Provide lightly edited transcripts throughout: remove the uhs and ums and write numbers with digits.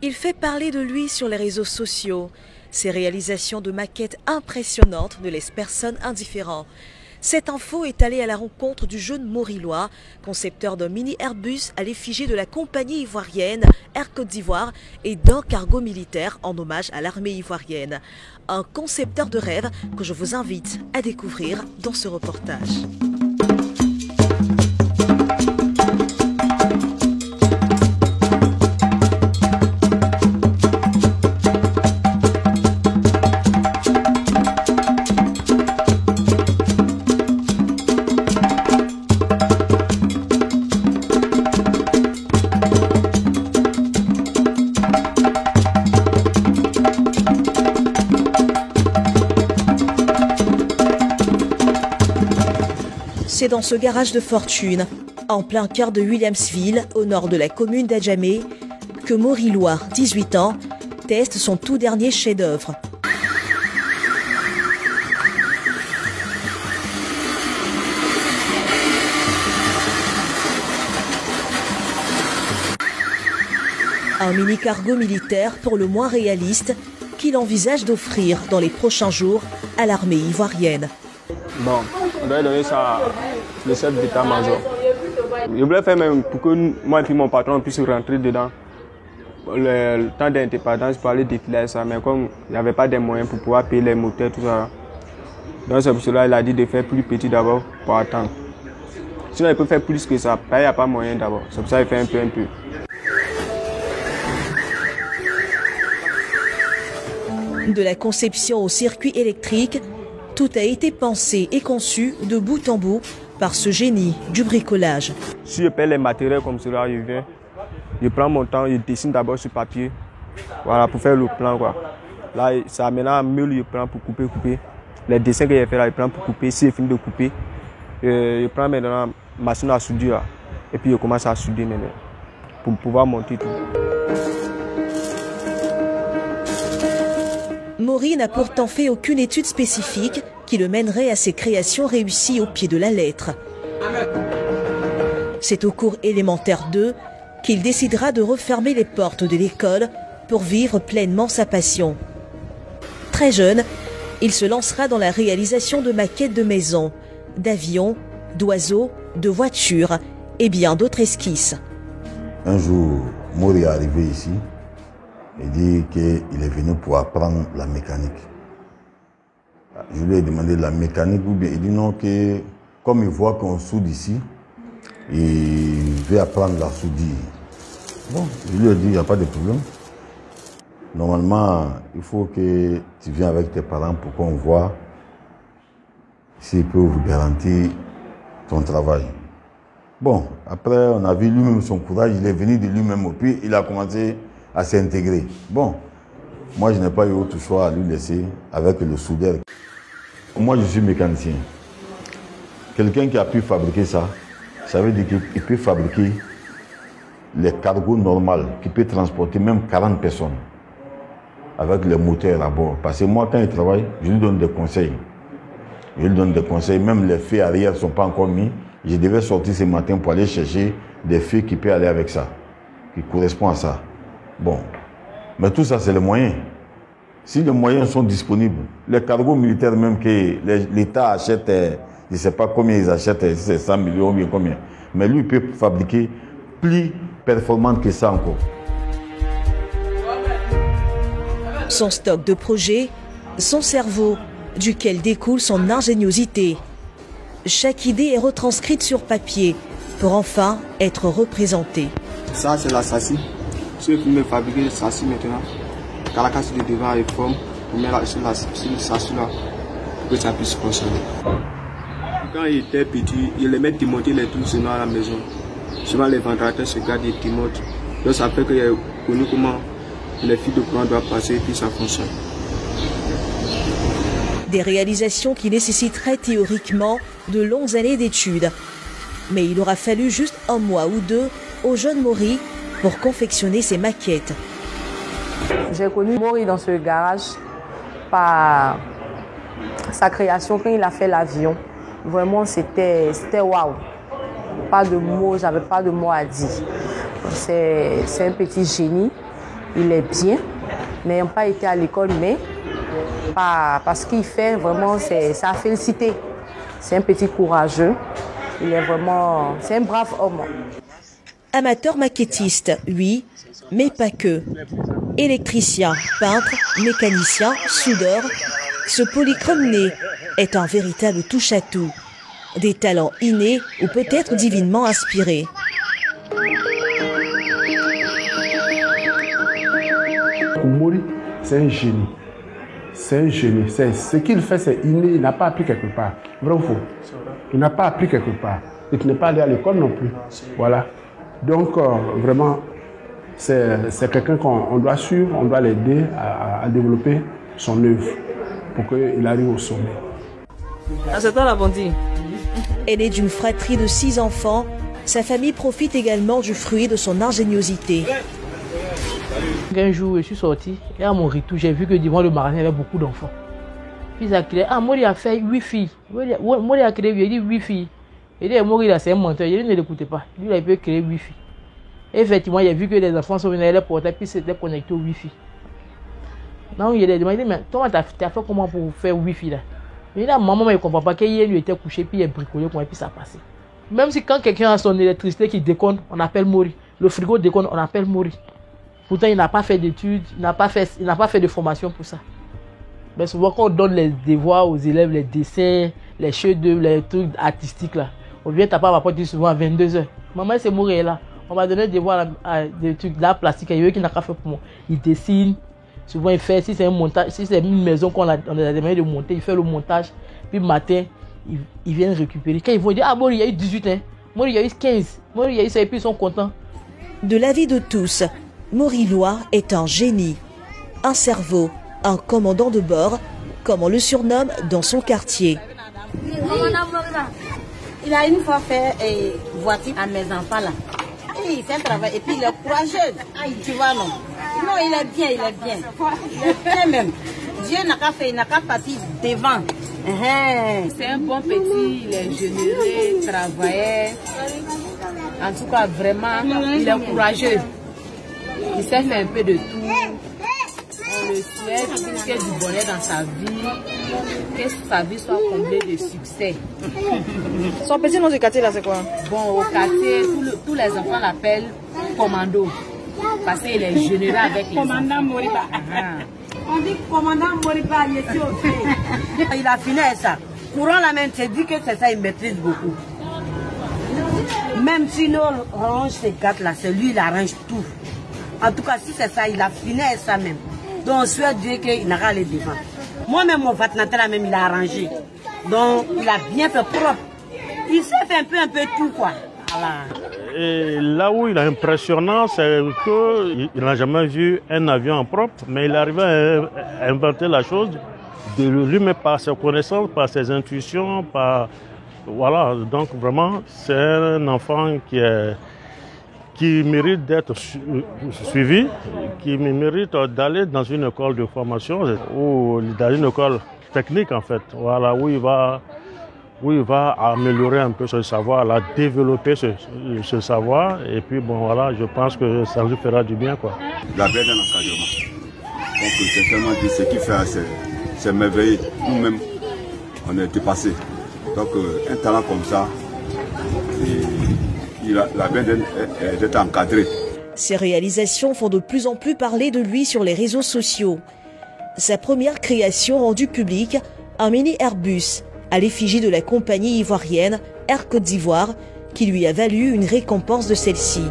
Il fait parler de lui sur les réseaux sociaux. Ses réalisations de maquettes impressionnantes ne laissent personne indifférent. Cette info est allée à la rencontre du jeune Maurillois, concepteur d'un mini Airbus à l'effigie de la compagnie ivoirienne Air Côte d'Ivoire et d'un cargo militaire en hommage à l'armée ivoirienne. Un concepteur de rêve que je vous invite à découvrir dans ce reportage. C'est dans ce garage de fortune, en plein cœur de Williamsville, au nord de la commune d'Adjamé, que Maurillois, 18 ans, teste son tout dernier chef-d'œuvre. Un mini-cargo militaire pour le moins réaliste qu'il envisage d'offrir dans les prochains jours à l'armée ivoirienne. Bon, on doit donner ça le chef d'état-major. Je voulais faire même pour que moi et puis mon patron puissent rentrer dedans. Le temps d'indépendance, je parlais défiler ça, mais comme il n'y avait pas de moyens pour pouvoir payer les moteurs, tout ça. Donc c'est pour cela qu'il a dit de faire plus petit d'abord pour attendre. Sinon il peut faire plus que ça, il n'y a pas moyen d'abord. C'est pour ça qu'il fait un peu. De la conception au circuit électrique, tout a été pensé et conçu de bout en bout par ce génie du bricolage. Si je paie les matériels comme cela, je prends mon temps, je dessine d'abord sur papier, voilà, pour faire le plan, quoi. Là, ça maintenant meule, je prends pour couper. Les dessins que j'ai fait là, je prends pour couper. Si j'ai fini de couper, je prends maintenant la machine à souder là, et puis je commence à souder maintenant pour pouvoir monter tout. Maury n'a pourtant fait aucune étude spécifique qui le mènerait à ses créations réussies au pied de la lettre. C'est au cours élémentaire 2 qu'il décidera de refermer les portes de l'école pour vivre pleinement sa passion. Très jeune, il se lancera dans la réalisation de maquettes de maisons, d'avions, d'oiseaux, de voitures et bien d'autres esquisses. Un jour, Maury est arrivé ici. Il dit qu'il est venu pour apprendre la mécanique. Je lui ai demandé de la mécanique ou bien il dit non, que comme il voit qu'on soude ici, il veut apprendre la soudure. Bon, je lui ai dit il n'y a pas de problème. Normalement, il faut que tu viennes avec tes parents pour qu'on voit s'il peut vous garantir ton travail. Bon, après on a vu lui-même son courage, il est venu de lui-même au puits, il a commencé à s'intégrer. Bon, moi je n'ai pas eu autre choix à lui laisser avec le soudeur. Moi je suis mécanicien. Quelqu'un qui a pu fabriquer ça, ça veut dire qu'il peut fabriquer les cargos normaux, qui peut transporter même 40 personnes avec les moteurs à bord. Parce que moi quand il travaille, je lui donne des conseils. Je lui donne des conseils, même les feux arrière ne sont pas encore mis. Je devais sortir ce matin pour aller chercher des feux qui peuvent aller avec ça, qui correspondent à ça. Bon, mais tout ça, c'est les moyens. Si les moyens sont disponibles, les cargos militaires même que l'État achète, je ne sais pas combien ils achètent, si c'est 100 millions ou bien combien. Mais lui, il peut fabriquer plus performant que ça encore. Son stock de projets, son cerveau, duquel découle son ingéniosité. Chaque idée est retranscrite sur papier pour enfin être représentée. Ça, c'est la châssis. Si je peux fabriquer le châssis maintenant, quand la casse de devant est forme, pour mettre sur le châssis là, pour que ça puisse fonctionner. Quand il était petit, il aimait démonter les trucs sinon à la maison. Souvent les ventilateurs se gardent et démontent. Donc ça fait que j'ai connu comment les fils de courant doivent passer et puis ça fonctionne. Des réalisations qui nécessiteraient théoriquement de longues années d'études. Mais il aura fallu juste un mois ou deux au jeune Maury pour confectionner ses maquettes. J'ai connu Maury dans ce garage par sa création quand il a fait l'avion. Vraiment, c'était waouh. Pas de mots, j'avais pas de mots à dire. C'est un petit génie. il est bien, n'ayant pas été à l'école, mais parce qu'il fait vraiment, c'est à féliciter. C'est un petit courageux, c'est un brave homme. Amateur maquettiste, oui, mais pas que. Électricien, peintre, mécanicien, soudeur, ce polychrome né est un véritable touche-à-tout. Des talents innés ou peut-être divinement inspirés. Mori, c'est un génie. C'est un génie. Ce qu'il fait, c'est inné. Il n'a pas appris quelque part. Vrai ou faux? Il n'a pas appris quelque part. Il n'est pas allé à l'école non plus. Voilà. Donc, vraiment, c'est quelqu'un qu'on doit suivre, on doit l'aider à développer son œuvre pour qu'il arrive au sommet. C'est toi la bandit. Aîné d'une fratrie de 6 enfants, sa famille profite également du fruit de son ingéniosité. Un jour, je suis sorti et à mon retour, j'ai vu que devant le magasin, il y avait beaucoup d'enfants. Puis il a créé, Mori a fait 8 filles. Mori a créé, il a dit 8 filles. Il dit, Mori, c'est un menteur. Il dit, ne l'écoutez pas. Lui, il a pu créer 8 filles. Et effectivement, il a vu que les enfants sont venus à leur portable, puis c'était connecté au Wi-Fi. Donc, il a demandé, mais toi, tu as fait comment pour faire Wi-Fi là? Il dit, maman, il ne comprend pas qu'il lui était couché, puis il a bricolé, et puis ça passait. Même si quand quelqu'un a son électricité qui déconne, on appelle Mori. Le frigo déconne, on appelle Mori. Pourtant, il n'a pas fait d'études, il n'a pas fait de formation pour ça. Mais souvent, quand on donne les devoirs aux élèves, les dessins, les chefs-d'œuvre, les trucs artistiques, là, on vient taper à ma porte souvent à 22h. Maman, c'est Mori là. On m'a donné des devoirs, des trucs d'art plastique, il y a qui n'a pas fait pour moi. Il dessine, souvent il fait, si c'est un montage, si c'est une maison qu'on a demandé de monter, il fait le montage. Puis le matin, ils viennent récupérer. Quand ils vont dire, ah Mori, il y a eu 18 ans, Mori, il y a eu 15, Mori, il y a eu ça, et puis ils sont contents. De l'avis de tous, Mori Loa est un génie, un cerveau, un commandant de bord, comme on le surnomme dans son quartier. Il a une fois fait voiture à mes enfants là. Il fait un travail et puis il est courageux. Tu vois non? Non, il est bien, il est bien. Il est bien même. Dieu n'a qu'à faire, il n'a qu'à partir devant. C'est un bon petit, il est généreux, travailleur. En tout cas, vraiment, il est courageux. Il sait faire un peu de tout. On le souhaite qu'il y ait du bonheur dans sa vie, que sa vie soit comblée de succès. Son petit nom du quartier là, c'est quoi? Bon, au quartier, tous les enfants l'appellent Commando. Parce qu'il est généreux avec les Commandant Moriba. On dit Commandant Moriba, il est au fait. Il a fini avec ça. Courant la main, tu dis que c'est ça, il maîtrise beaucoup. Même si nous range ces gâtes là, c'est lui, il arrange tout. En tout cas, si c'est ça, il a fini avec ça même. Donc, on souhaite Dieu qu'il n'a qu'à aller devant. Moi-même, mon vatnateur même, il a arrangé. Donc, il a bien fait propre. Il sait faire un peu tout, quoi. Voilà. Et là où il est impressionnant, c'est qu'il n'a jamais vu un avion en propre, mais il arrive à inventer la chose de lui-même par ses connaissances, par ses intuitions, par... Voilà, donc vraiment, c'est un enfant qui mérite d'être suivi, qui mérite d'aller dans une école de formation ou dans une école technique en fait, voilà, où il va améliorer un peu ce savoir, développer ce savoir, et puis bon voilà, je pense que ça lui fera du bien quoi. Il a bien un encadrement. Donc c'est tellement dit ce qu'il fait, c'est merveilleux. Nous-mêmes, on a été passés. Donc un talent comme ça, il a bien d'être encadré. Ses réalisations font de plus en plus parler de lui sur les réseaux sociaux. Sa première création rendue publique, un mini Airbus, à l'effigie de la compagnie ivoirienne Air Côte d'Ivoire, qui lui a valu une récompense de celle-ci.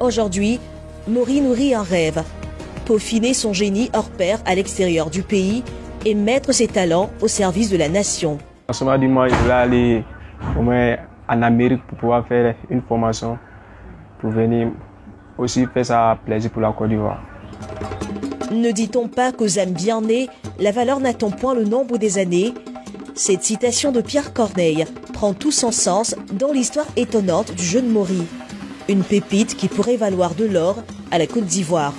Aujourd'hui, Mori nourrit un rêve, peaufiner son génie hors pair à l'extérieur du pays et mettre ses talents au service de la nation. En ce moment, moi, je voulais aller au moins en Amérique pour pouvoir faire une formation, pour venir aussi faire ça plaisir pour la Côte d'Ivoire. Ne dit-on pas qu'aux âmes bien nées, la valeur n'attend point le nombre des années? Cette citation de Pierre Corneille prend tout son sens dans l'histoire étonnante du jeune Mori. Une pépite qui pourrait valoir de l'or à la Côte d'Ivoire.